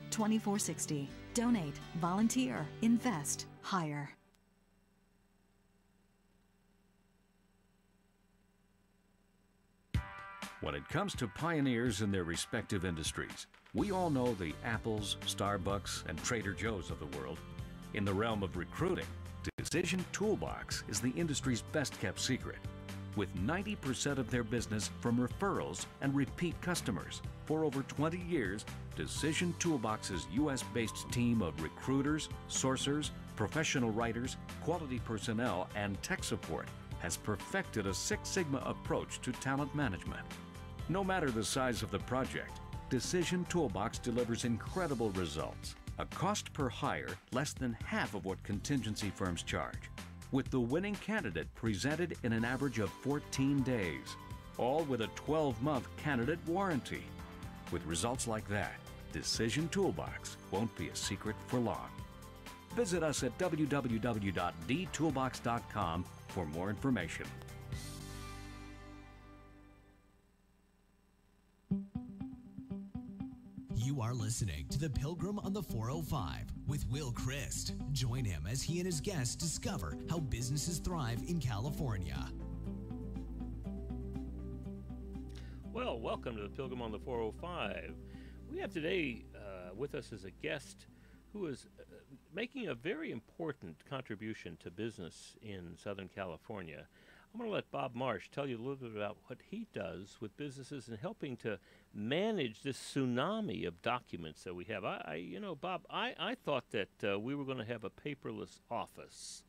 2460. Donate, volunteer, invest, hire. When it comes to pioneers in their respective industries, we all know the Apples, Starbucks, and Trader Joe's of the world. In the realm of recruiting, Decision Toolbox is the industry's best-kept secret, with 90% of their business from referrals and repeat customers. For over 20 years, Decision Toolbox's U.S.-based team of recruiters, sourcers, professional writers, quality personnel, and tech support has perfected a Six Sigma approach to talent management. No matter the size of the project, Decision Toolbox delivers incredible results. A cost per hire less than half of what contingency firms charge, with the winning candidate presented in an average of 14 days, all with a 12-month candidate warranty. With results like that, Decision Toolbox won't be a secret for long. Visit us at www.dtoolbox.com for more information. You are listening to the Pilgrim on the 405 with Will Christ. Join him as he and his guests discover how businesses thrive in California. Well, welcome to the Pilgrim on the 405. We have today with us as a guest who is making a very important contribution to business in Southern California. I'm going to let Bob Marsh tell you a little bit about what he does with businesses and helping to manage this tsunami of documents that we have. Bob, I thought that we were going to have a paperless office.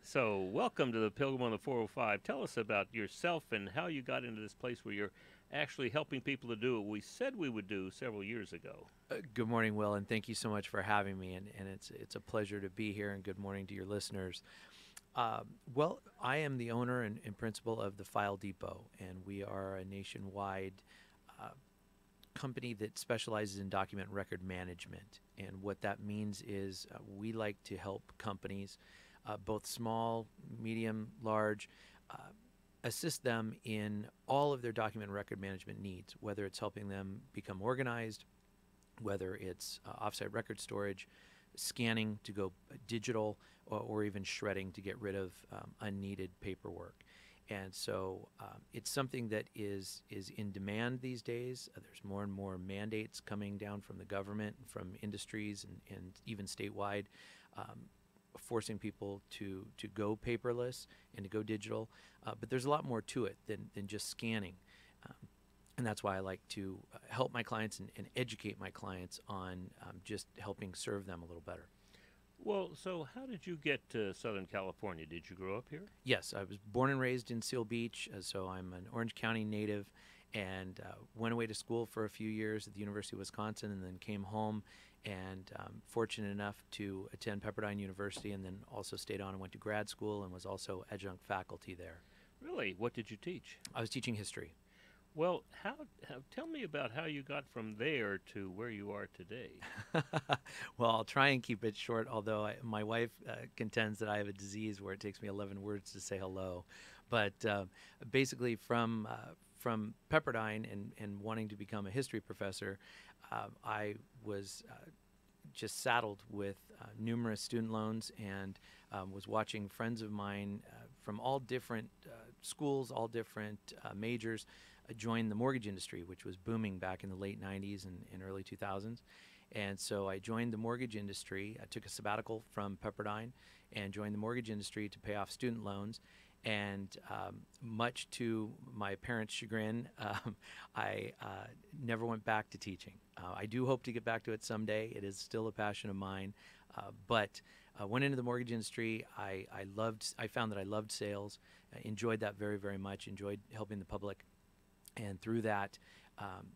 So welcome to the Pilgrim on the 405. Tell us about yourself and how you got into this place where you're actually helping people to do what we said we would do several years ago. Good morning, Will, and thank you so much for having me. And it's a pleasure to be here, and good morning to your listeners. Well, I am the owner and principal of the File Depot, and we are a nationwide company that specializes in document record management. And what that means is we like to help companies, both small, medium, large, assist them in all of their document record management needs, whether it's helping them become organized, whether it's offsite record storage, scanning to go digital, or even shredding to get rid of unneeded paperwork. And so it's something that is in demand these days. There's more and more mandates coming down from the government, from industries, and even statewide, forcing people to go paperless and to go digital. But there's a lot more to it than just scanning. And that's why I like to help my clients and educate my clients on just helping serve them a little better. Well, so how did you get to Southern California? Did you grow up here? Yes, I was born and raised in Seal Beach, so I'm an Orange County native, and went away to school for a few years at the University of Wisconsin, and then came home, and fortunate enough to attend Pepperdine University, and then also stayed on and went to grad school and was also adjunct faculty there. Really? What did you teach? I was teaching history. Well, tell me about how you got from there to where you are today. Well, I'll try and keep it short, although my wife contends that I have a disease where it takes me 11 words to say hello. But basically from Pepperdine and wanting to become a history professor, I was just saddled with numerous student loans, and was watching friends of mine from all different schools, all different majors, joined the mortgage industry, which was booming back in the late 90s and early 2000s. And so I joined the mortgage industry. I took a sabbatical from Pepperdine and joined the mortgage industry to pay off student loans. And much to my parents' chagrin, I never went back to teaching. I do hope to get back to it someday. It is still a passion of mine. But went into the mortgage industry. I found that I loved sales. I enjoyed that very, very much. Enjoyed helping the public. And through that,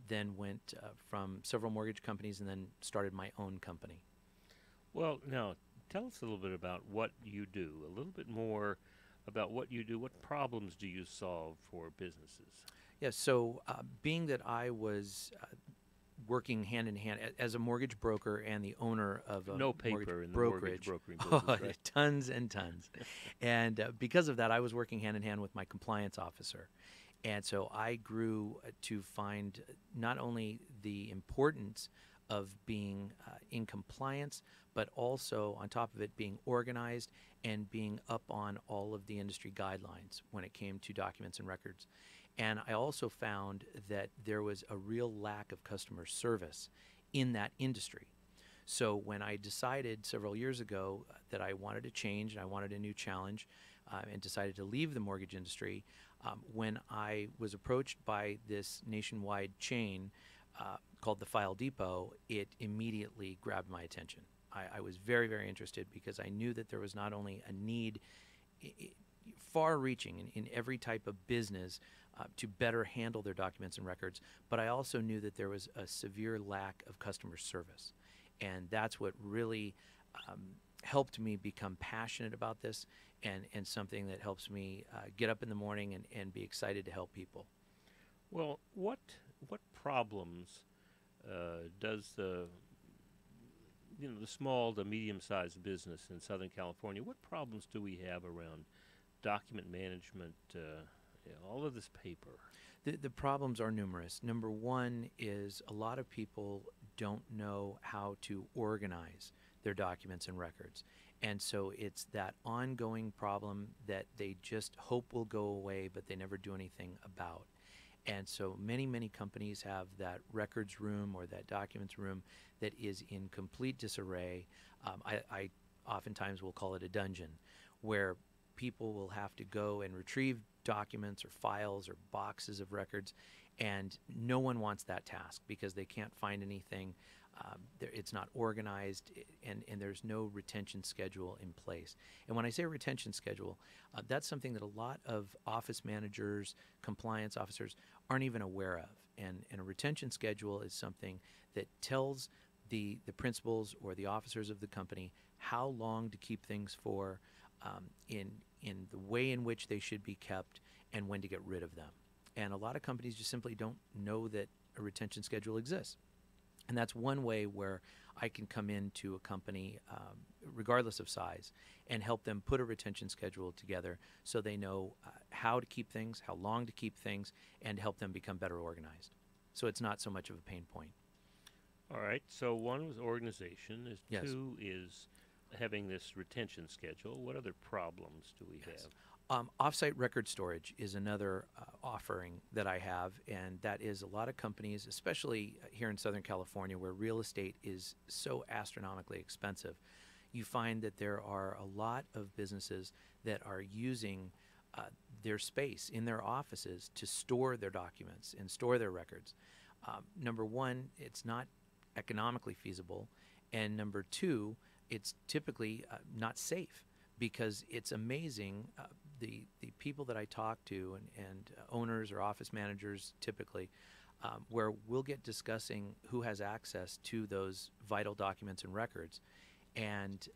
then went from several mortgage companies and then started my own company. Well, now, tell us a little bit about what you do, a little bit more about what you do. What problems do you solve for businesses? Yeah, so being that I was working hand in hand as a mortgage broker and the owner of a no paper mortgage in brokerage, the mortgage brokering business, right? Tons and tons. And because of that, I was working hand in hand with my compliance officer. And so I grew to find not only the importance of being in compliance, but also on top of it being organized and being up on all of the industry guidelines when it came to documents and records. And I also found that there was a real lack of customer service in that industry. So when I decided several years ago that I wanted to change and I wanted a new challenge and decided to leave the mortgage industry, when I was approached by this nationwide chain called the File Depot, it immediately grabbed my attention. I was very, very interested because I knew that there was not only a need far-reaching in every type of business to better handle their documents and records, but I also knew that there was a severe lack of customer service. And that's what really helped me become passionate about this and something that helps me get up in the morning and be excited to help people. Well, what problems does the small to medium-sized business in Southern California, what problems do we have around document management, all of this paper? The problems are numerous. Number one is a lot of people don't know how to organize their documents and records. And so it's that ongoing problem that they just hope will go away, but they never do anything about. And so many, many companies have that records room or that documents room that is in complete disarray. I oftentimes will call it a dungeon, where people will have to go and retrieve documents or files or boxes of records, and no one wants that task because they can't find anything. It's not organized, and there's no retention schedule in place. And when I say retention schedule, that's something that a lot of office managers, compliance officers aren't even aware of. And a retention schedule is something that tells the principals or the officers of the company how long to keep things for, in the way in which they should be kept, and when to get rid of them. And a lot of companies just simply don't know that a retention schedule exists. And that's one way where I can come into a company, regardless of size, and help them put a retention schedule together so they know how to keep things, how long to keep things, and help them become better organized. So it's not so much of a pain point. All right. So one was organization. Yes. Two is having this retention schedule. What other problems do we have? Offsite record storage is another offering that I have, and that is a lot of companies, especially here in Southern California, where real estate is so astronomically expensive. You find that there are a lot of businesses that are using their space in their offices to store their documents and store their records. Number one, it's not economically feasible, and number two, it's typically not safe, because it's amazing. The people that I talk to and owners or office managers typically, where we'll get discussing who has access to those vital documents and records, and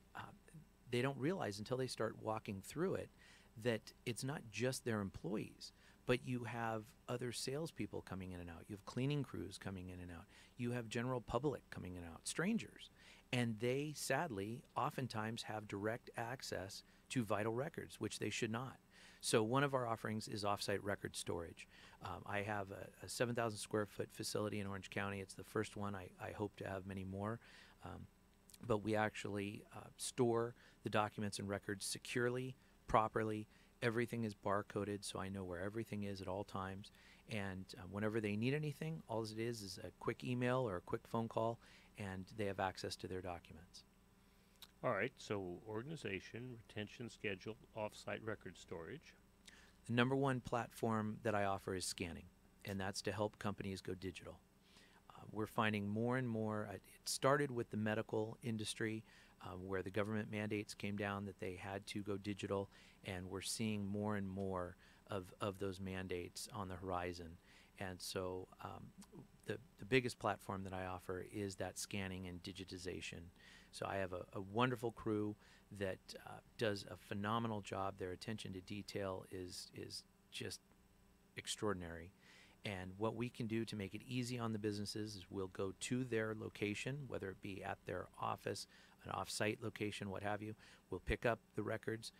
they don't realize until they start walking through it that it's not just their employees, but you have other salespeople coming in and out. You have cleaning crews coming in and out. You have general public coming in and out, strangers. And they, sadly, oftentimes have direct access to vital records, which they should not. So one of our offerings is offsite record storage. I have a 7,000 square foot facility in Orange County. It's the first one. I hope to have many more. But we actually store the documents and records securely, properly. Everything is barcoded, so I know where everything is at all times. And whenever they need anything, all it is a quick email or a quick phone call, and they have access to their documents. All right, so organization, retention schedule, off-site record storage. The number one platform that I offer is scanning, and that's to help companies go digital. We're finding more and more, it started with the medical industry, where the government mandates came down that they had to go digital, and we're seeing more and more of those mandates on the horizon. And so the biggest platform that I offer is that scanning and digitization. So I have a wonderful crew that does a phenomenal job. Their attention to detail is just extraordinary. And what we can do to make it easy on the businesses is we'll go to their location, whether it be at their office, an off-site location, what have you. We'll pick up the records,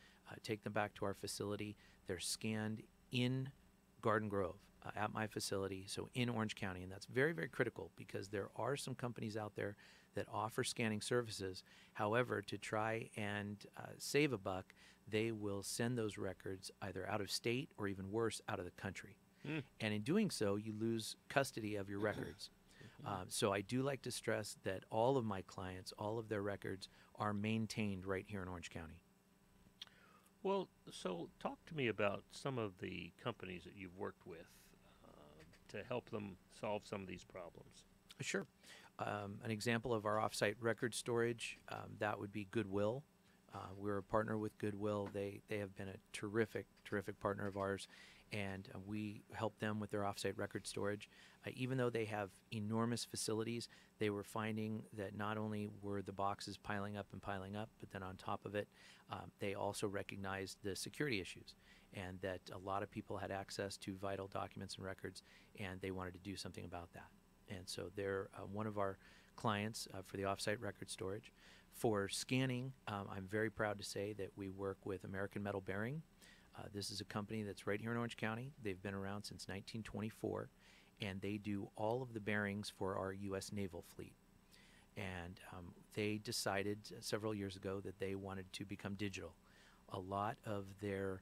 take them back to our facility. They're scanned in Garden Grove. at my facility, so in Orange County. And that's very, very critical because there are some companies out there that offer scanning services. However, to try and save a buck, they will send those records either out of state or even worse, out of the country. And in doing so, you lose custody of your records. So I do like to stress that all of my clients, all of their records are maintained right here in Orange County. Well, so talk to me about some of the companies that you've worked with to help them solve some of these problems. Sure. An example of our offsite record storage, that would be Goodwill. We're a partner with Goodwill. They have been a terrific, terrific partner of ours, and we help them with their offsite record storage. Even though they have enormous facilities, they were finding that not only were the boxes piling up, but then on top of it, they also recognized the security issues and that a lot of people had access to vital documents and records, and they wanted to do something about that. And so they're one of our clients for the offsite record storage. For scanning, I'm very proud to say that we work with American Metal Bearing. This is a company that's right here in Orange County. They've been around since 1924, and they do all of the bearings for our U.S. naval fleet. And they decided several years ago that they wanted to become digital. A lot of their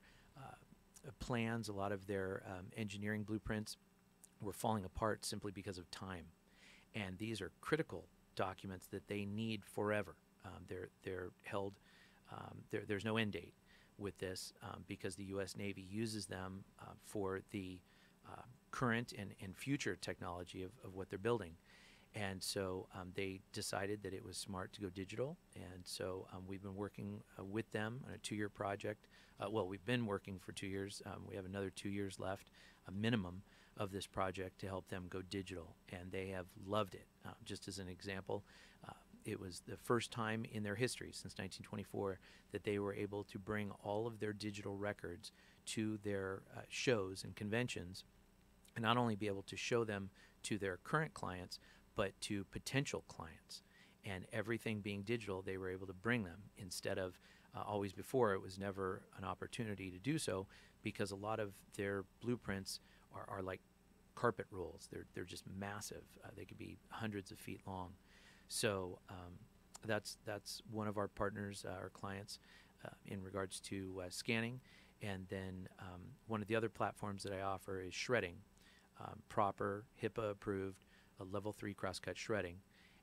plans, a lot of their engineering blueprints were falling apart simply because of time. And these are critical documents that they need forever. They're held, there's no end date with this because the U.S. Navy uses them for the current and future technology of what they're building. And so they decided that it was smart to go digital. And so we've been working with them on a 2-year project. Well, we've been working for 2 years. We have another 2 years left, a minimum, of this project to help them go digital. And they have loved it. Just as an example, it was the first time in their history since 1924 that they were able to bring all of their digital records to their shows and conventions, and not only be able to show them to their current clients, but to potential clients. And everything being digital, they were able to bring them instead of always before. It was never an opportunity to do so because a lot of their blueprints are like carpet rolls. They're just massive. They could be hundreds of feet long. So that's one of our partners, our clients, in regards to scanning. And then one of the other platforms that I offer is shredding, proper HIPAA approved level 3 crosscut shredding.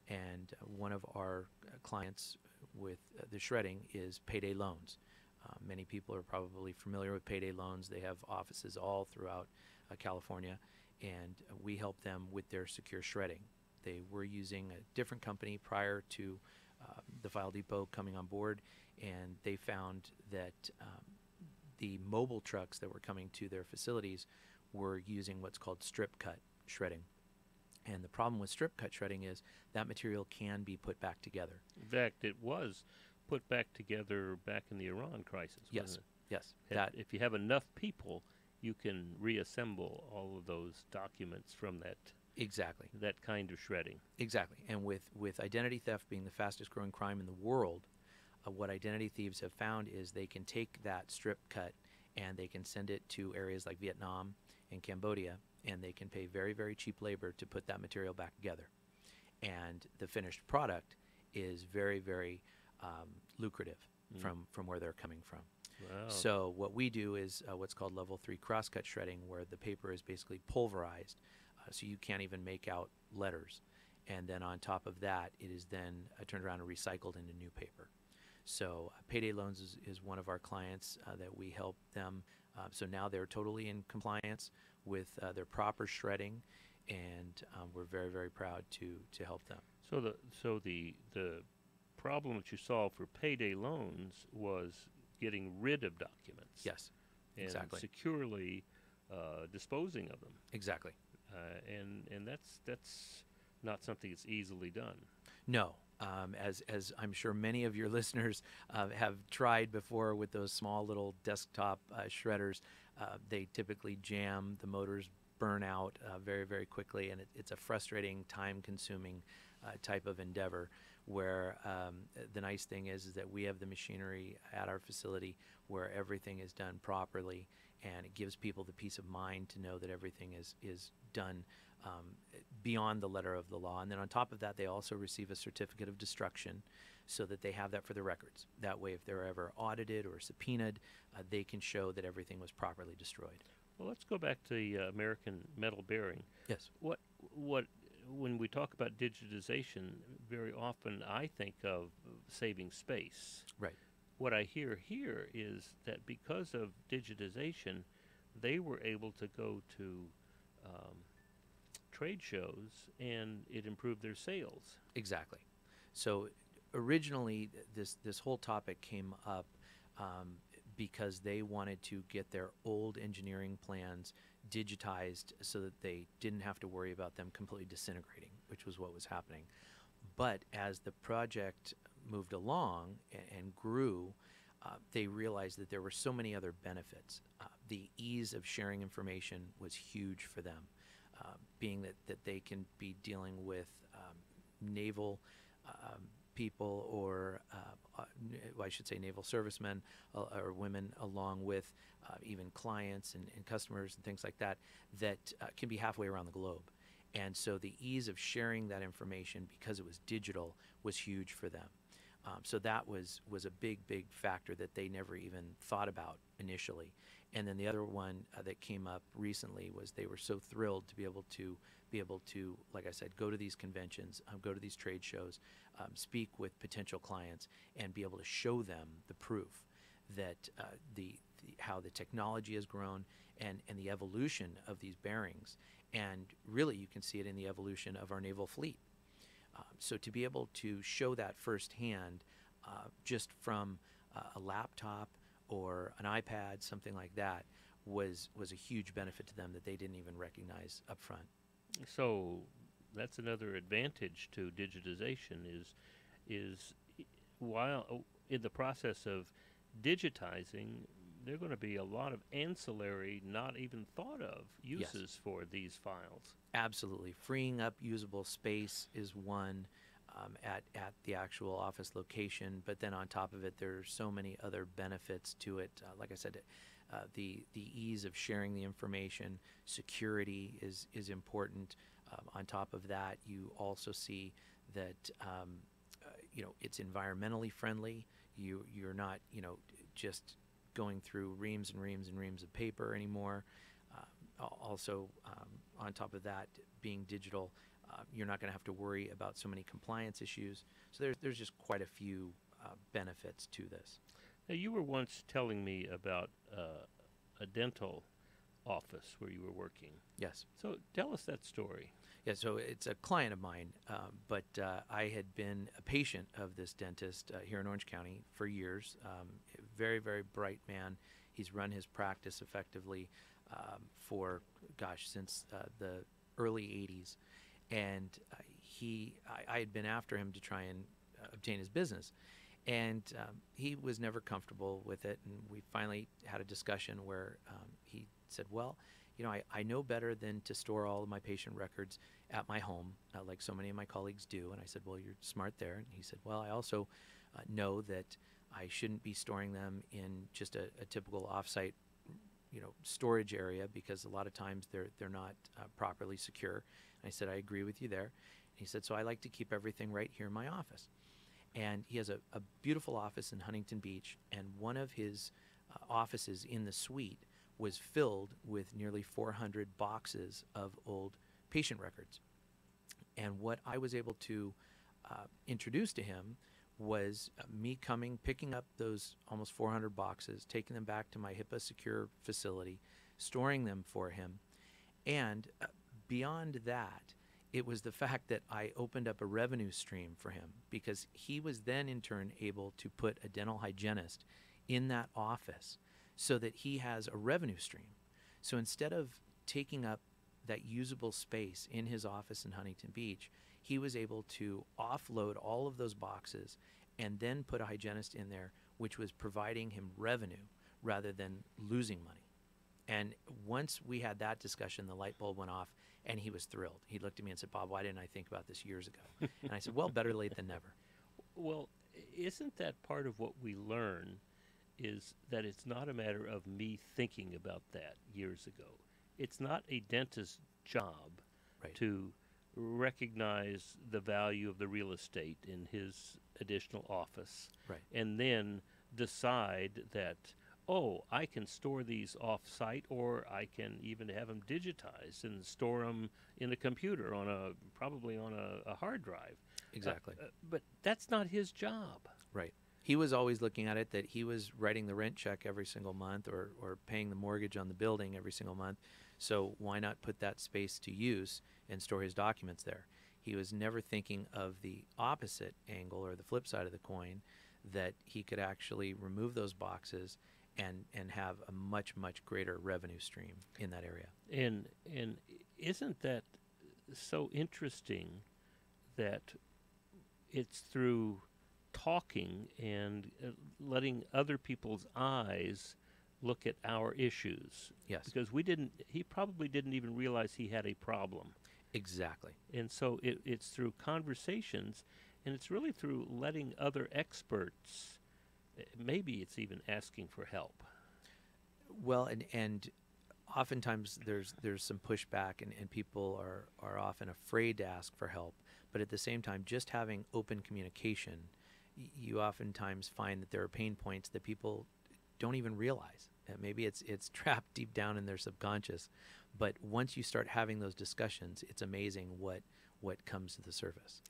And one of our clients with the shredding is Payday Loans. Many people are probably familiar with Payday Loans. They have offices all throughout California, and we help them with their secure shredding. They were using a different company prior to the File Depot coming on board, and they found that the mobile trucks that were coming to their facilities were using what's called strip cut shredding. And the problem with strip cut shredding is that material can be put back together. In fact, it was put back together back in the Iran crisis, Yes, wasn't yes. it? If you have enough people, you can reassemble all of those documents from that Exactly. that kind of shredding. Exactly. And with identity theft being the fastest growing crime in the world, what identity thieves have found is they can take that strip cut and they can send it to areas like Vietnam and Cambodia, and they can pay very, very cheap labor to put that material back together. And the finished product is very, very lucrative from where they're coming from. Wow. So what we do is what's called level 3 crosscut shredding, where the paper is basically pulverized, so you can't even make out letters. And then on top of that, it is then turned around and recycled into new paper. So Payday Loans is one of our clients that we help them. So now they're totally in compliance with their proper shredding, and we're very, very proud to help them. So the problem that you solved for Payday Loans was getting rid of documents. Yes, and exactly. securely disposing of them. Exactly. And that's not something that's easily done. No. As I'm sure many of your listeners have tried before with those small little desktop shredders, they typically jam, the motors burn out very, very quickly, and it's a frustrating, time-consuming type of endeavor, where the nice thing is that we have the machinery at our facility where everything is done properly, and it gives people the peace of mind to know that everything is done beyond the letter of the law. And then on top of that, they also receive a certificate of destruction so that they have that for the records. That way, if they're ever audited or subpoenaed, they can show that everything was properly destroyed. Well, let's go back to the American metal bearing. Yes. What when we talk about digitization, very often I think of saving space. Right. What I hear here is that because of digitization, they were able to go to trade shows and it improved their sales. Exactly. So originally, this whole topic came up because they wanted to get their old engineering plans digitized so that they didn't have to worry about them completely disintegrating, which was what was happening. But as the project moved along and grew, they realized that there were so many other benefits. The ease of sharing information was huge for them, being that they can be dealing with naval people or I should say naval servicemen or women, along with even clients and customers and things like that can be halfway around the globe. And so the ease of sharing that information, because it was digital, was huge for them. So that was a big factor that they never even thought about initially. And then the other one that came up recently was they were so thrilled to be able to, like I said, go to these conventions, go to these trade shows, speak with potential clients, and be able to show them the proof that how the technology has grown and the evolution of these bearings. And really, you can see it in the evolution of our naval fleet. So to be able to show that firsthand, just from a laptop or an iPad, something like that, was a huge benefit to them that they didn't even recognize up front. So that's another advantage to digitization is while in the process of digitizing, there are going to be a lot of ancillary, not even thought of uses Yes. for these files. Absolutely. Freeing up usable space is one at the actual office location, but then on top of it, there are so many other benefits to it. Like I said, the ease of sharing the information, security is important. On top of that, you also see that it's environmentally friendly. You're not just going through reams and reams and reams of paper anymore. Also, on top of that, being digital, you're not going to have to worry about so many compliance issues. So there's just quite a few benefits to this. Now, you were once telling me about a dental office where you were working. Yes. So tell us that story. Yeah, so it's a client of mine, but I had been a patient of this dentist here in Orange County for years. Very, very bright man. He's run his practice effectively for, since the early 80s. And I had been after him to try and obtain his business. And he was never comfortable with it. And we finally had a discussion where he said, well, I know better than to store all of my patient records at my home, like so many of my colleagues do. And I said, well, you're smart there. And he said, well, I also know that I shouldn't be storing them in just a typical offsite, storage area, because a lot of times they're not properly secure. And I said, I agree with you there. And he said, so I like to keep everything right here in my office. And he has a beautiful office in Huntington Beach, and one of his offices in the suite was filled with nearly 400 boxes of old patient records. And what I was able to introduce to him was me picking up those almost 400 boxes, taking them back to my HIPAA secure facility, storing them for him. And beyond that, it was the fact that I opened up a revenue stream for him, because he was then in turn able to put a dental hygienist in that office so that he has a revenue stream. So instead of taking up that usable space in his office in Huntington Beach, he was able to offload all of those boxes and then put a hygienist in there, which was providing him revenue rather than losing money. And once we had that discussion, the light bulb went off, and he was thrilled. He looked at me and said, Bob, why didn't I think about this years ago? And I said, well, better late than never. Well, isn't that part of what we learn is that it's not a matter of me thinking about that years ago. It's not a dentist's job Right. to recognize the value of the real estate in his additional office, Right. and then decide that, oh, I can store these off-site, or I can even have them digitized and store them in a computer probably on a hard drive. Exactly. But that's not his job. Right. He was always looking at it that he was writing the rent check every single month or paying the mortgage on the building every single month. So why not put that space to use and store his documents there? He was never thinking of the opposite angle or the flip side of the coin, that he could actually remove those boxes and have a much, much greater revenue stream in that area. And isn't that so interesting that it's through talking and letting other people's eyes look at our issues? Yes. Because he probably didn't even realize he had a problem. Exactly. And so it's through conversations, and it's really through letting other experts, maybe it's even asking for help. Well, and oftentimes there's some pushback, and people are often afraid to ask for help. But at the same time, just having open communication, you oftentimes find that there are pain points that people don't even realize. Maybe it's trapped deep down in their subconscious. But once you start having those discussions, it's amazing what comes to the surface.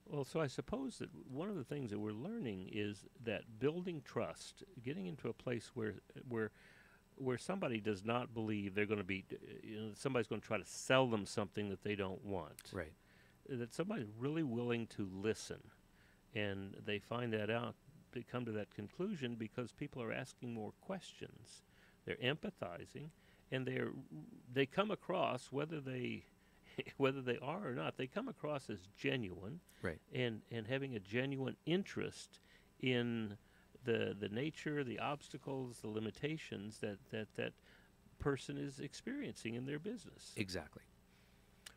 Well, so I suppose that one of the things that we're learning is that building trust, getting into a place where somebody does not believe they're going to be, somebody's going to try to sell them something that they don't want. Right. That somebody's really willing to listen, and they find that out. They come to that conclusion because people are asking more questions. They're empathizing, and they come across, whether they are or not, they come across as genuine, Right. and having a genuine interest in the nature, the obstacles, the limitations that person is experiencing in their business. Exactly.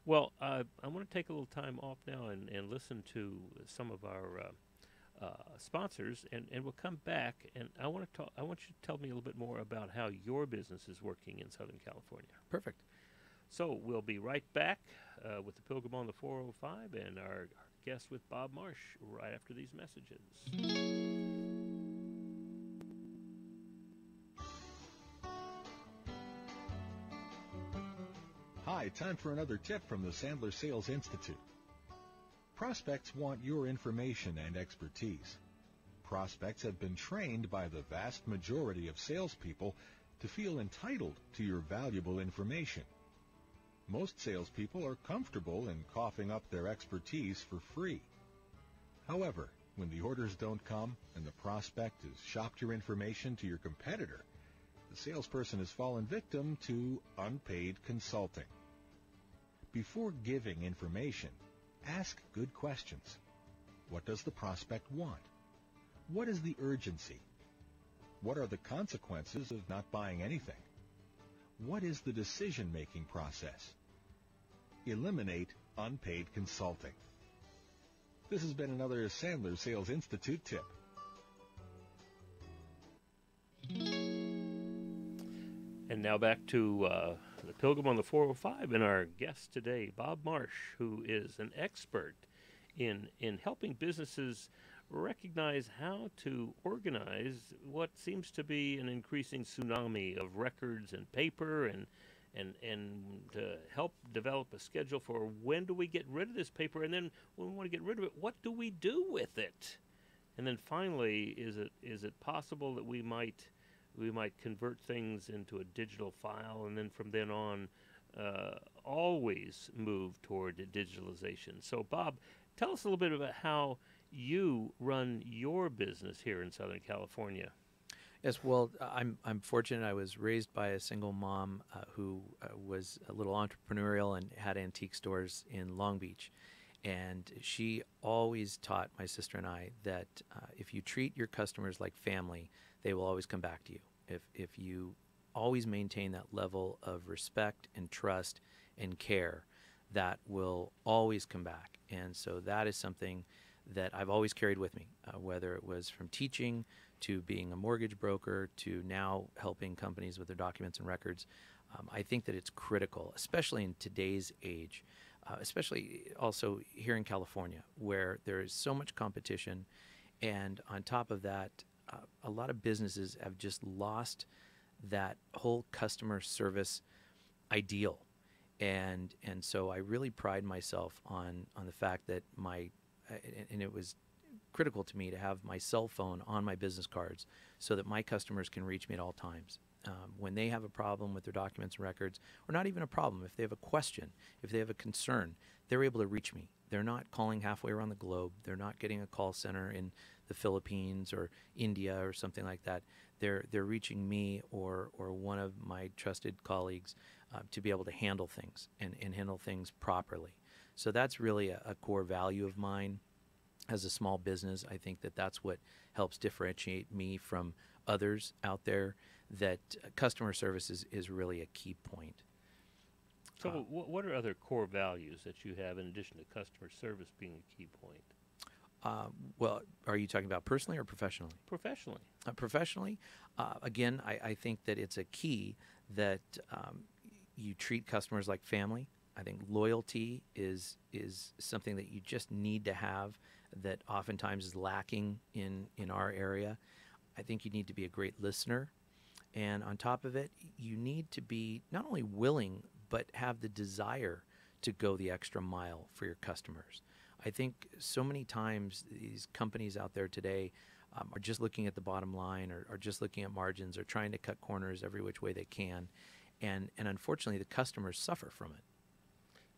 Well, I want to take a little time off now and listen to some of our sponsors, and we'll come back, and I want you to tell me a little bit more about how your business is working in Southern California. Perfect. So we'll be right back with the Pilgrim on the 405 and our guest with Bob Marsh right after these messages. Hi, time for another tip from the Sandler Sales Institute. Prospects want your information and expertise. Prospects have been trained by the vast majority of salespeople to feel entitled to your valuable information. Most salespeople are comfortable in coughing up their expertise for free. However, when the orders don't come and the prospect has shopped your information to your competitor, the salesperson has fallen victim to unpaid consulting. Before giving information, ask good questions. What does the prospect want? What is the urgency? What are the consequences of not buying anything? What is the decision-making process? Eliminate unpaid consulting. This has been another Sandler Sales Institute tip. And now back to the Pilgrim on the 405 and our guest today, Bob Marsh, who is an expert in helping businesses recognize how to organize what seems to be an increasing tsunami of records and paper, and to help develop a schedule for when do we get rid of this paper, and then when we want to get rid of it, what do we do with it? And then finally, is it possible that we might convert things into a digital file, and then from then on always move toward digitalization? So Bob, tell us a little bit about how you run your business here in Southern California. Yes, well, I'm fortunate. I was raised by a single mom who was a little entrepreneurial and had antique stores in Long Beach. And she always taught my sister and I that if you treat your customers like family, they will always come back to you. If you always maintain that level of respect and trust and care, that will always come back. And so that is something that I've always carried with me, whether it was from teaching to being a mortgage broker to now helping companies with their documents and records. I think that it's critical, especially in today's age, especially also here in California, where there is so much competition. And on top of that, a lot of businesses have just lost that whole customer service ideal. And so I really pride myself on the fact that and it was critical to me to have my cell phone on my business cards so that my customers can reach me at all times. When they have a problem with their documents and records, or not even a problem, if they have a question, if they have a concern, they're able to reach me. They're not calling halfway around the globe. They're not getting a call center in the Philippines or India or something like that. They're reaching me or one of my trusted colleagues to be able to handle things and handle things properly. So that's really a core value of mine as a small business. I think that that's what helps differentiate me from others out there, that customer service is really a key point. So what are other core values that you have in addition to customer service being a key point? Well, are you talking about personally or professionally? Professionally. Professionally, again, I think that it's a key that you treat customers like family. I think loyalty is something that you just need to have that oftentimes is lacking in our area. I think you need to be a great listener. And on top of it, you need to be not only willing, but have the desire to go the extra mile for your customers. I think so many times these companies out there today are just looking at the bottom line or just looking at margins or trying to cut corners every which way they can. And unfortunately, the customers suffer from it.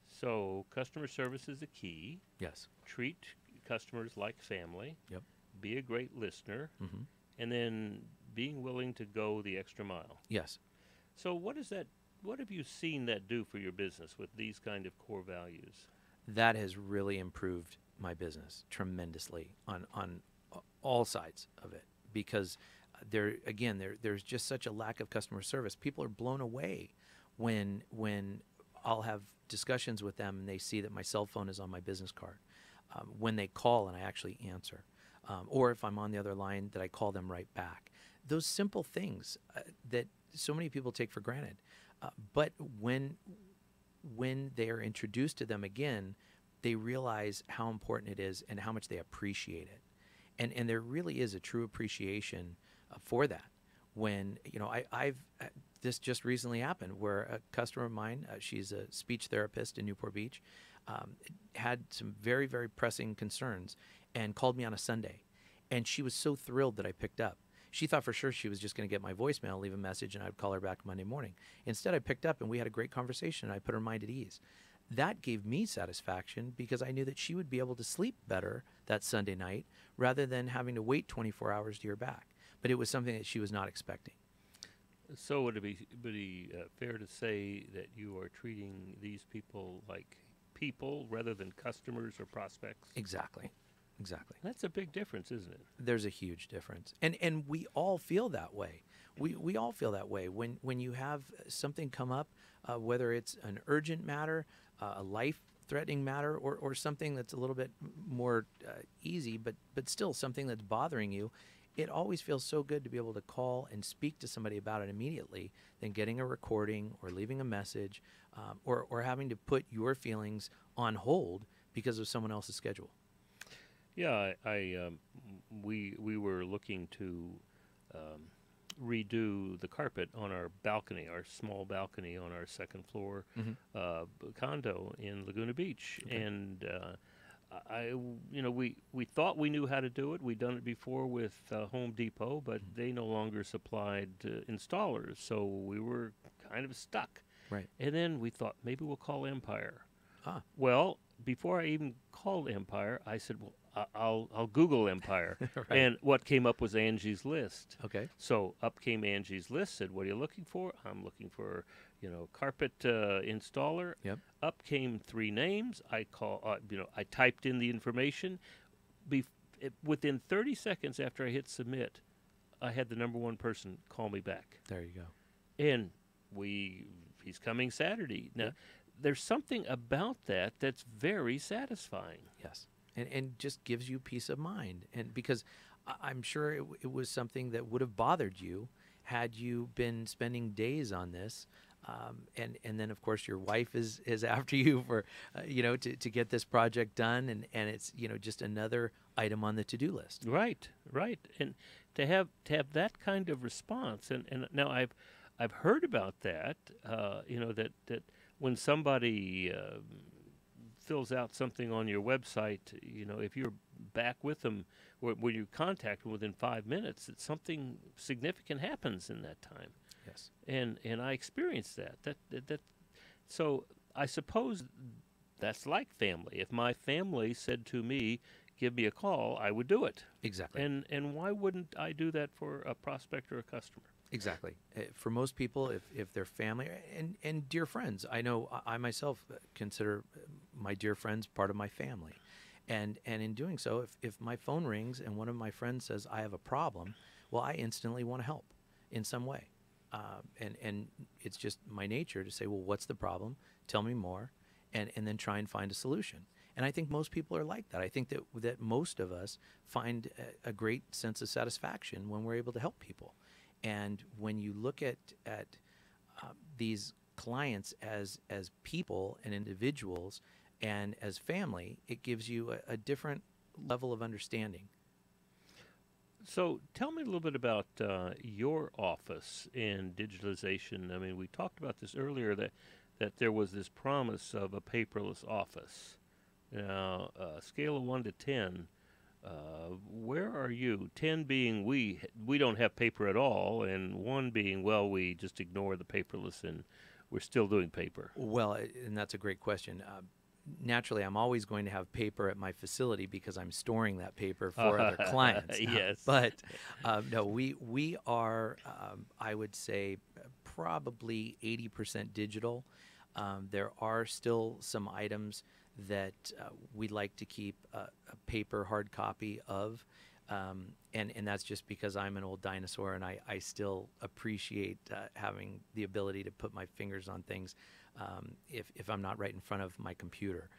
So customer service is the key. Yes. Treat customers like family. Yep. Be a great listener. Mm-hmm. And then being willing to go the extra mile. Yes. So what have you seen that do for your business with these kind of core values? That has really improved my business tremendously on all sides of it, because there's just such a lack of customer service. People are blown away when I'll have discussions with them and they see that my cell phone is on my business card. When they call and I actually answer. Or if I'm on the other line, that I call them right back. Those simple things that so many people take for granted. But when they are introduced to them again, they realize how important it is and how much they appreciate it. And there really is a true appreciation for that. When, this just recently happened where a customer of mine, she's a speech therapist in Newport Beach, had some very, very pressing concerns and called me on a Sunday. And she was so thrilled that I picked up. She thought for sure she was just going to get my voicemail, leave a message, and I'd call her back Monday morning. Instead, I picked up and we had a great conversation and I put her mind at ease. That gave me satisfaction because I knew that she would be able to sleep better that Sunday night rather than having to wait 24 hours to hear back. But it was something that she was not expecting. So would it be fair to say that you are treating these people like people rather than customers or prospects? Exactly. That's a big difference, isn't it? There's a huge difference. And we all feel that way. We all feel that way. When you have something come up, whether it's an urgent matter, a life-threatening matter, or something that's a little bit more easy, but still something that's bothering you, it always feels so good to be able to call and speak to somebody about it immediately than getting a recording or leaving a message or having to put your feelings on hold because of someone else's schedule. Yeah, we were looking to redo the carpet on our balcony, our small balcony on our second floor condo in Laguna Beach, okay. And we thought we knew how to do it. We'd done it before with Home Depot, but they no longer supplied installers, so we were kind of stuck. Right. And then we thought maybe we'll call Empire. Ah. Well, before I even called Empire, I said, well, I'll Google Empire. Right. And what came up was Angie's List. Okay. So up came Angie's List, said, what are you looking for? I'm looking for, carpet installer. Yep. Up came 3 names. I typed in the information. Within 30 seconds after I hit submit, I had the number 1 person call me back. There you go. And he's coming Saturday. Now, there's something about that that's very satisfying. Yes. and just gives you peace of mind. And because I'm sure it was something that would have bothered you had you been spending days on this. And then, of course, your wife is after you for, to get this project done. And it's, just another item on the to-do list. Right, right. And to have that kind of response. And now I've heard about that, that when somebody fills out something on your website, if you're back with them, when you contact them within 5 minutes, that something significant happens in that time. Yes. And I experienced that. So I suppose that's like family. If my family said to me, "Give me a call," I would do it. Exactly. And why wouldn't I do that for a prospect or a customer? Exactly. For most people, if they're family and dear friends, I know I myself consider my dear friends part of my family. And in doing so, if my phone rings and one of my friends says, "I have a problem," well, I instantly want to help in some way. And it's just my nature to say, well, what's the problem? Tell me more, and then try and find a solution. And I think most people are like that. I think that most of us find a great sense of satisfaction when we're able to help people. And when you look at these clients as people and individuals and as family, it gives you a different level of understanding. So tell me a little bit about your office in digitalization. I mean, we talked about this earlier, that there was this promise of a paperless office. Now, scale of 1 to 10, where are you? 10 being we don't have paper at all, and 1 being, well, we just ignore the paperless and we're still doing paper. Well, and that's a great question. Naturally, I'm always going to have paper at my facility because I'm storing that paper for other clients. Yes. But no, we are, I would say, probably 80% digital. There are still some items that we like to keep a paper hard copy of. And that's just because I'm an old dinosaur and I still appreciate having the ability to put my fingers on things if I'm not right in front of my computer.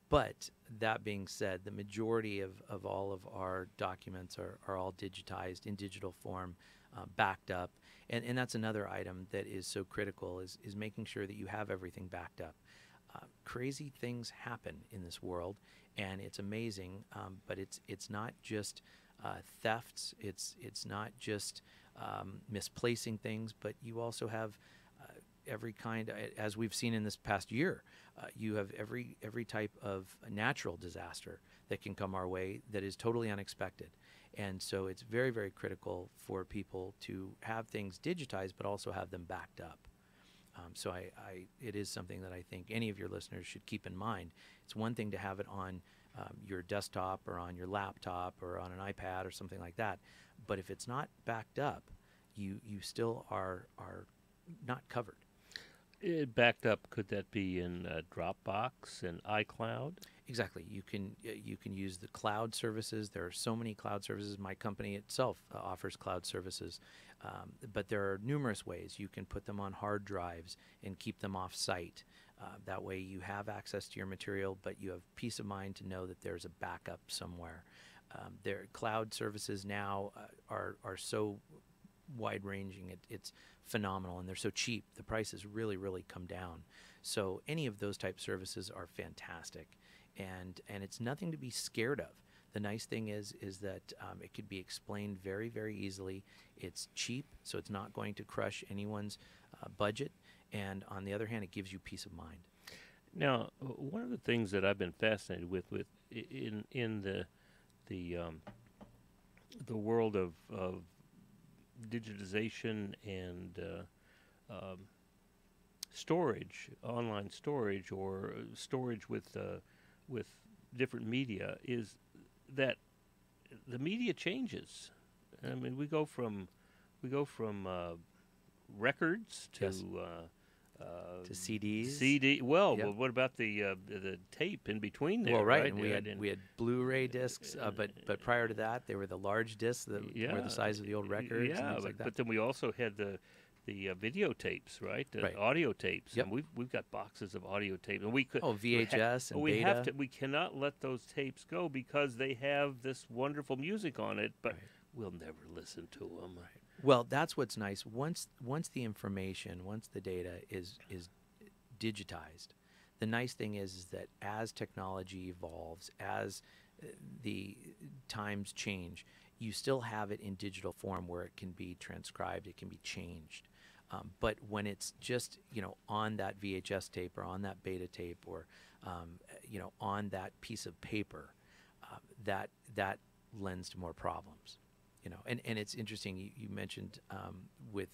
But that being said, the majority of all of our documents are all digitized in digital form, backed up. And that's another item that is so critical is making sure that you have everything backed up. Crazy things happen in this world, and it's amazing, but it's not just thefts, it's not just misplacing things, but you also have every kind, as we've seen in this past year, you have every type of natural disaster that can come our way that is totally unexpected. And so it's very, very critical for people to have things digitized, but also have them backed up. So it is something that I think any of your listeners should keep in mind. It's one thing to have it on your desktop or on your laptop or on an iPad or something like that, but if it's not backed up, you still are not covered. Backed up, could that be in Dropbox and iCloud? Exactly. You can use the cloud services. There are so many cloud services. My company itself offers cloud services, but there are numerous ways. You can put them on hard drives and keep them off-site. That way you have access to your material, but you have peace of mind to know that there's a backup somewhere. Their cloud services now are so wide-ranging. It's phenomenal, and they're so cheap. The prices really, really come down. So any of those type services are fantastic, and it's nothing to be scared of. The nice thing is that it could be explained very, very easily. It's cheap, so it's not going to crush anyone's budget, and on the other hand, it gives you peace of mind. Now, one of the things that I've been fascinated with in the world of digitization and storage, online storage, or storage with different media, is that the media changes. I mean, we go from records to Yes. To CDs. CD. Well, Yep. well, what about the tape in between there? Well, right, right? and we had Blu-ray discs, but prior to that, they were the large discs that were the size of the old records and things like that. But then we also had the the videotapes, right? The Right. audio tapes. Yep. And we've got boxes of audio tapes, and we could VHS and we beta. have to. We cannot let those tapes go because they have this wonderful music on it, but Right. we'll never listen to them. Well, that's what's nice. Once the information, once the data is digitized, the nice thing is that as technology evolves, as the times change, you still have it in digital form where it can be transcribed, it can be changed. But when it's just on that VHS tape or on that beta tape or on that piece of paper, that lends to more problems. And it's interesting. You mentioned with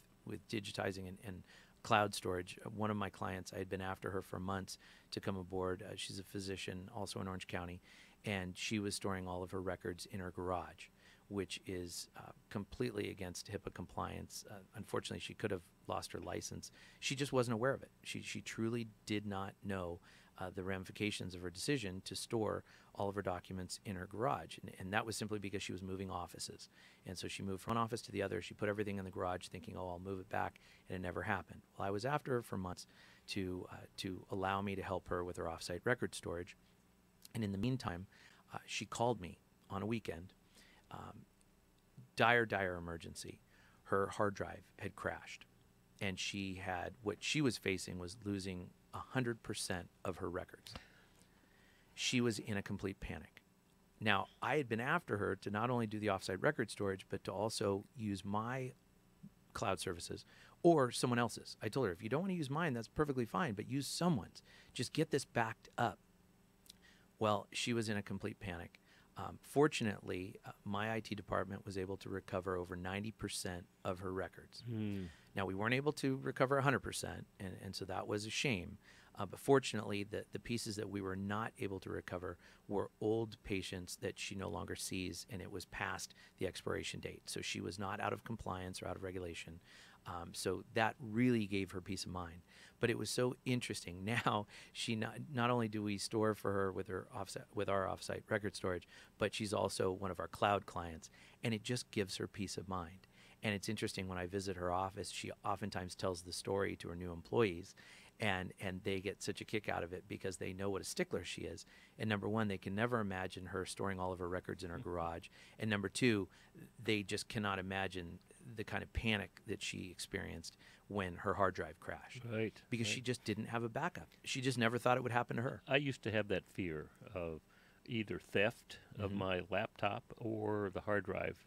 digitizing and cloud storage. One of my clients, I had been after her for months to come aboard. She's a physician, also in Orange County, and she was storing all of her records in her garage, which is completely against HIPAA compliance. Unfortunately, she could have lost her license. She just wasn't aware of it. She truly did not know the ramifications of her decision to store all of her documents in her garage. And that was simply because she was moving offices. And so she moved from one office to the other. She put everything in the garage thinking, oh, I'll move it back. And it never happened. Well, I was after her for months to allow me to help her with her offsite record storage. And in the meantime, she called me on a weekend. Dire emergency. Her hard drive had crashed. And what she was facing was losing 100% of her records. She was in a complete panic. Now, I had been after her to not only do the offsite record storage, but to also use my cloud services or someone else's. I told her, if you don't want to use mine, that's perfectly fine, but use someone's. Just get this backed up. Well, she was in a complete panic. Fortunately, my IT department was able to recover over 90% of her records. Now, we weren't able to recover 100%, and so that was a shame. But fortunately, the pieces that we were not able to recover were old patients that she no longer sees, and it was past the expiration date. So she was not out of compliance or out of regulation. So that really gave her peace of mind. But it was so interesting. Now, she not only do we store for her with our offsite record storage, but she's also one of our cloud clients, and it just gives her peace of mind. And it's interesting, when I visit her office, she oftentimes tells the story to her new employees, and they get such a kick out of it because they know what a stickler she is. And number one, they can never imagine her storing all of her records in her garage. And number two, they just cannot imagine the kind of panic that she experienced when her hard drive crashed. Right. Because she just didn't have a backup. She just never thought it would happen to her. I used to have that fear of either theft of my laptop or the hard drive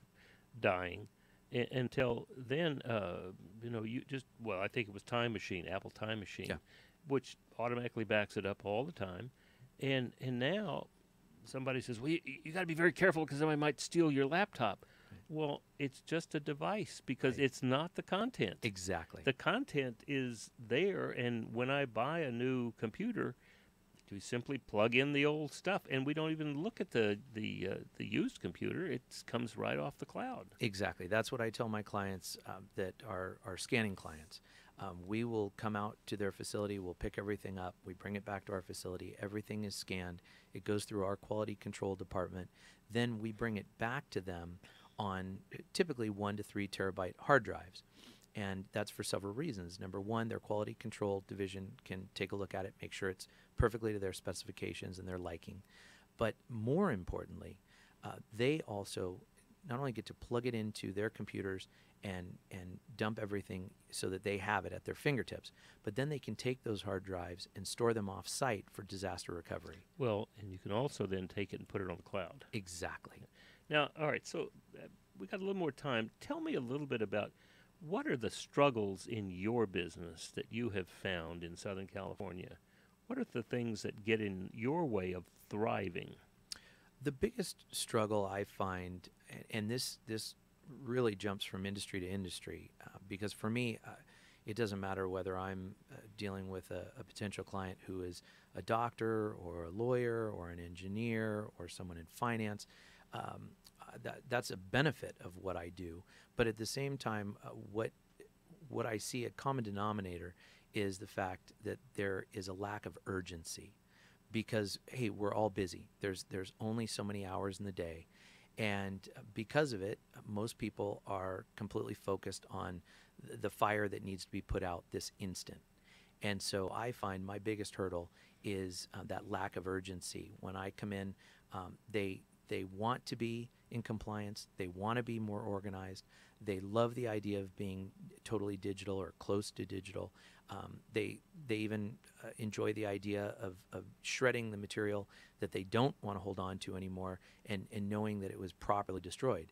dying. Until then, I think it was Time Machine, Apple Time Machine, which automatically backs it up all the time. And now somebody says, well, you got to be very careful because somebody might steal your laptop. Right. Well, it's just a device because it's not the content. Exactly. The content is there, and when I buy a new computer, we simply plug in the old stuff, and we don't even look at the used computer. It comes right off the cloud. Exactly. That's what I tell my clients that are scanning clients. We will come out to their facility. We'll pick everything up. We bring it back to our facility. Everything is scanned. It goes through our quality control department. Then we bring it back to them on typically 1 to 3 terabyte hard drives. And that's for several reasons. Number one, their quality control division can take a look at it, make sure it's perfectly to their specifications and their liking. But more importantly, they also not only get to plug it into their computers and dump everything so that they have it at their fingertips, but then they can take those hard drives and store them off-site for disaster recovery. Well, and you can also then take it and put it on the cloud. Exactly. Now, all right, so we got a little more time. Tell me a little bit about what are the struggles in your business that you have found in Southern California? What are the things that get in your way of thriving? The biggest struggle I find, and this really jumps from industry to industry, because for me, it doesn't matter whether I'm dealing with a potential client who is a doctor or a lawyer or an engineer or someone in finance. That's a benefit of what I do. But at the same time, what I see a common denominator is the fact that there is a lack of urgency, because hey, we're all busy. There's only so many hours in the day, And because of it, most people are completely focused on the fire that needs to be put out this instant. And so I find my biggest hurdle is that lack of urgency. When I come in, they want to be in compliance. They want to be more organized. They love the idea of being totally digital or close to digital. They even enjoy the idea of shredding the material that they don't want to hold on to anymore, and knowing that it was properly destroyed.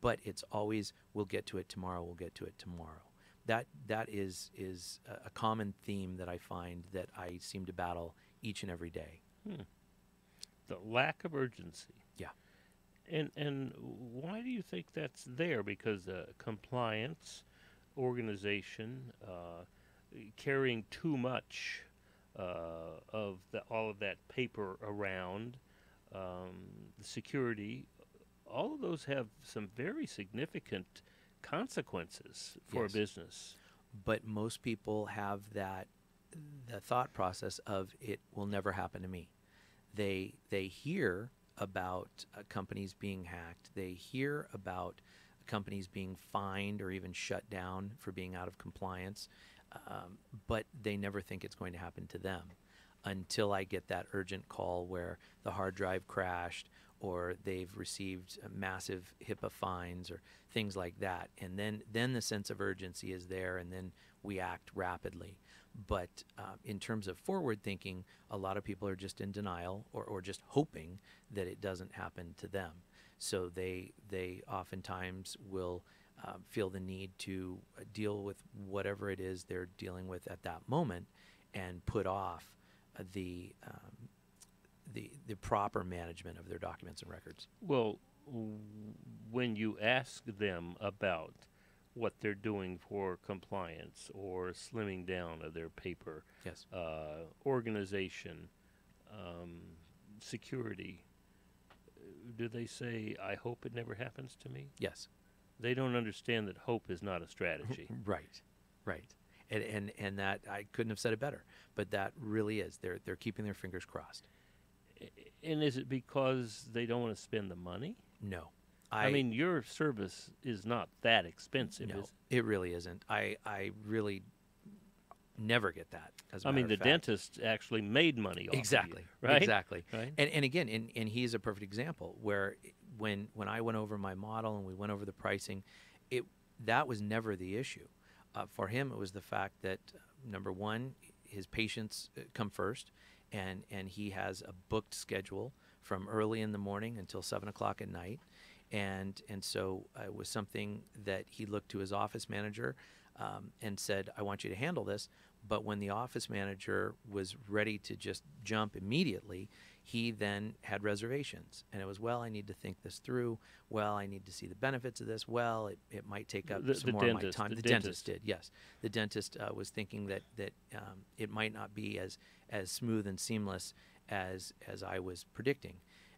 But it's always, we'll get to it tomorrow, we'll get to it tomorrow. That is a common theme that I find that I seem to battle each and every day. The lack of urgency. Yeah. And why do you think that's there? Because compliance, organization, carrying too much of all of that paper around, the security, all of those have some very significant consequences for a business. But most people have the thought process of, it will never happen to me. They hear about companies being hacked. They hear about companies being fined or even shut down for being out of compliance, but they never think it's going to happen to them until I get that urgent call where the hard drive crashed, or they've received massive HIPAA fines or things like that. And then the sense of urgency is there, and then we act rapidly. But in terms of forward thinking, a lot of people are just in denial or just hoping that it doesn't happen to them. So they oftentimes will feel the need to deal with whatever it is they're dealing with at that moment, and put off the proper management of their documents and records. Well, when you ask them about what they're doing for compliance or slimming down of their paper, yes, organization, security, do they say, I hope it never happens to me? Yes. They don't understand that hope is not a strategy. Right. And that, I couldn't have said it better, but that really is. They're keeping their fingers crossed. And is it because they don't want to spend the money? No. I mean, your service is not that expensive, No, is it really isn't. I really never get that. As a I matter mean, of the fact. dentist actually made money off Exactly. of you, right? Exactly. Right? And again, and he's a perfect example where when I went over my model and we went over the pricing, that was never the issue. For him, it was the fact that, number one, his patients come first, and he has a booked schedule from early in the morning until 7 o'clock at night. And so it was something that he looked to his office manager and said, I want you to handle this. But when the office manager was ready to just jump immediately, he then had reservations. And it was, well, I need to think this through. Well, I need to see the benefits of this. Well, it might take up some more of my time. The dentist did, yes. The dentist was thinking that it might not be as smooth and seamless as I was predicting.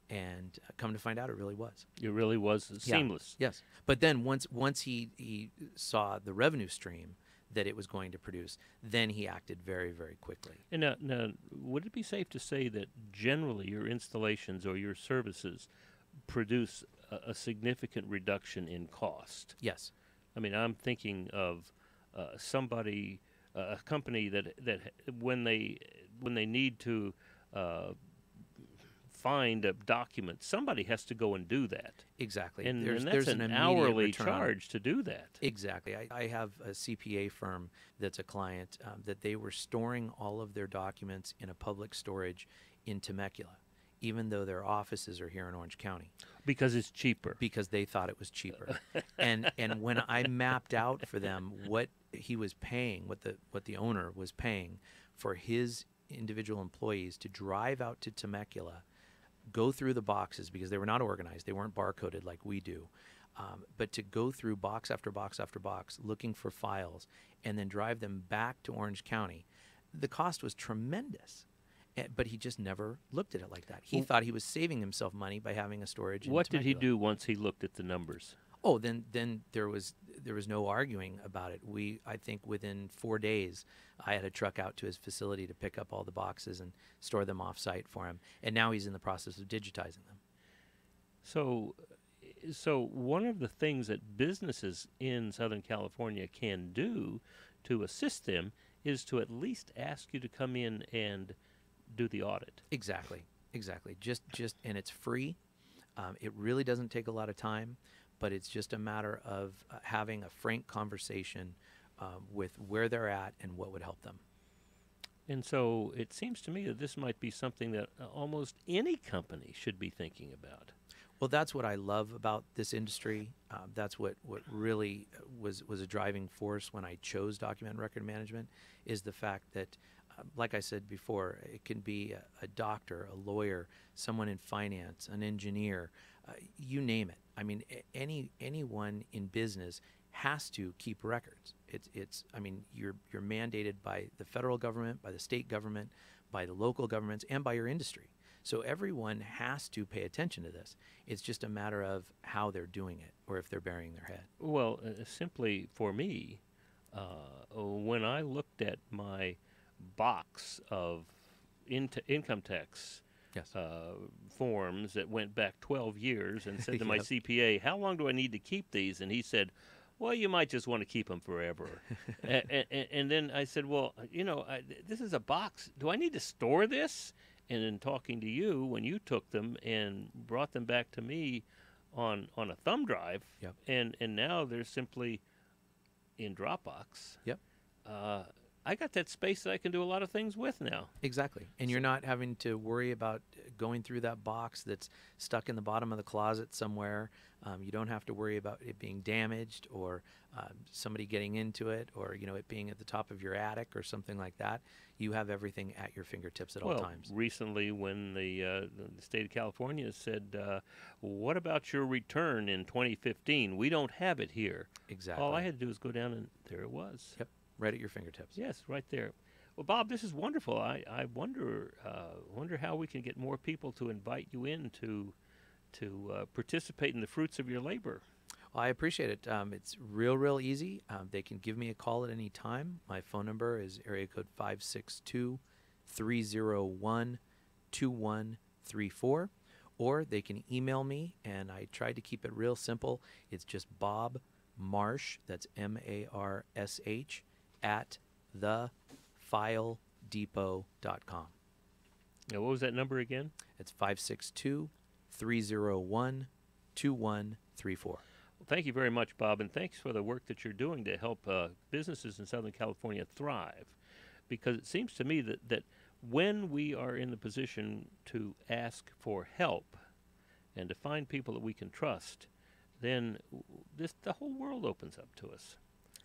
And come to find out, it really was. It really was seamless. Yes. But then once he saw the revenue stream that it was going to produce, then he acted very, very quickly. And now, would it be safe to say that generally your installations or your services produce a significant reduction in cost? Yes. I mean, I'm thinking of a company that when they need to find a document, somebody has to go and do that. Exactly. And there's that's an an immediate hourly return. charge to do that. Exactly. I have a CPA firm that's a client that they were storing all of their documents in a public storage in Temecula, even though their offices are here in Orange County. Because it's cheaper. Because they thought it was cheaper. and when I mapped out for them what he was paying, what the owner was paying for his individual employees to drive out to Temecula, go through the boxes, because they were not organized, they weren't barcoded like we do, but to go through box after box after box looking for files and then drive them back to Orange County, the cost was tremendous. But he just never looked at it like that. He thought he was saving himself money by having a storage in What did he Temecula. do once he looked at the numbers? Oh, then there was no arguing about it. I think within 4 days, I had a truck out to his facility to pick up all the boxes and store them off-site for him. And now he's in the process of digitizing them. So So one of the things that businesses in Southern California can do to assist them is to at least ask you to come in and do the audit. Exactly. Just, and it's free. It really doesn't take a lot of time, but it's just a matter of having a frank conversation with where they're at and what would help them. And so it seems to me that this might be something that almost any company should be thinking about. Well, that's what I love about this industry. That's what really was a driving force when I chose document and record management, is the fact that, like I said before, it can be a doctor, a lawyer, someone in finance, an engineer, you name it. I mean, anyone in business has to keep records. I mean, you're mandated by the federal government, by the state government, by the local governments, and by your industry. So everyone has to pay attention to this. It's just a matter of how they're doing it, or if they're burying their head. Well, simply for me, when I looked at my box of income tax Yes. forms that went back 12 years and said to my CPA, how long do I need to keep these? And he said, well, you might just want to keep them forever. and then I said, well, this is a box. Do I need to store this? And in talking to you, when you took them and brought them back to me on a thumb drive, Yep. and now they're simply in Dropbox. Yep. I got that space that I can do a lot of things with now. Exactly. And you're not having to worry about going through that box that's stuck in the bottom of the closet somewhere. You don't have to worry about it being damaged, or somebody getting into it, or it being at the top of your attic or something like that. You have everything at your fingertips at all times. Recently, when the state of California said, what about your return in 2015? We don't have it here. Exactly. All I had to do was go down, and there it was. Yep. Right at your fingertips. Yes, right there. Well, Bob, this is wonderful. I wonder how we can get more people to invite you in to participate in the fruits of your labor. Well, I appreciate it. It's real easy. They can give me a call at any time. My phone number is area code 562-301-2134, or they can email me, and I try to keep it real simple. It's just Bob Marsh, that's MARSH, at thefiledepot.com. Now, what was that number again? It's 562-301-2134. Well, thank you very much, Bob, and thanks for the work that you're doing to help businesses in Southern California thrive. Because it seems to me that when we are in the position to ask for help and to find people that we can trust, then the whole world opens up to us.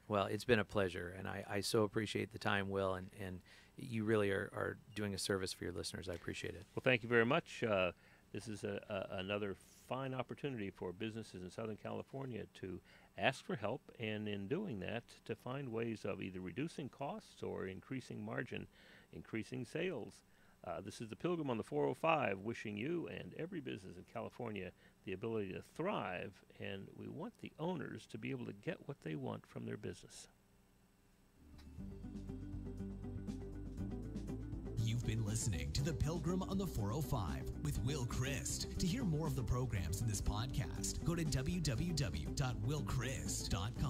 Well, it's been a pleasure, and I so appreciate the time, Will, and you really are doing a service for your listeners. I appreciate it. Well, thank you very much. This is another fine opportunity for businesses in Southern California to ask for help, and in doing that, to find ways of either reducing costs or increasing margin, increasing sales. This is the Pilgrim on the 405, wishing you and every business in California the ability to thrive, and we want the owners to be able to get what they want from their business. You've been listening to The Pilgrim on the 405 with Will Christ. To hear more of the programs in this podcast, go to www.willchrist.com.